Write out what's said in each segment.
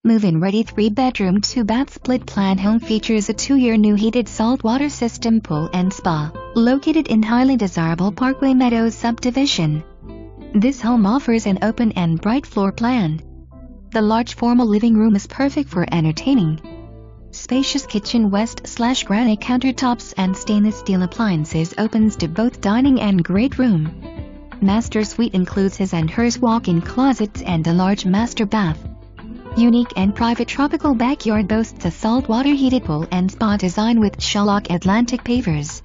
Move-in ready 3-bedroom 2-bath split-plan home features a 2-year new heated saltwater system pool and spa, located in highly desirable Parkway Meadows subdivision. This home offers an open and bright floor plan. The large formal living room is perfect for entertaining. Spacious kitchen west/granite countertops and stainless steel appliances opens to both dining and great room. Master suite includes his and hers walk-in closets and a large master bath. Unique and private tropical backyard boasts a saltwater heated pool and spa design with Shellock Atlantic Pavers,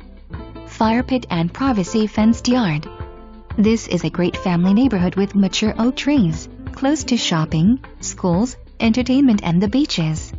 fire pit and privacy fenced yard. This is a great family neighborhood with mature oak trees, close to shopping, schools, entertainment and the beaches.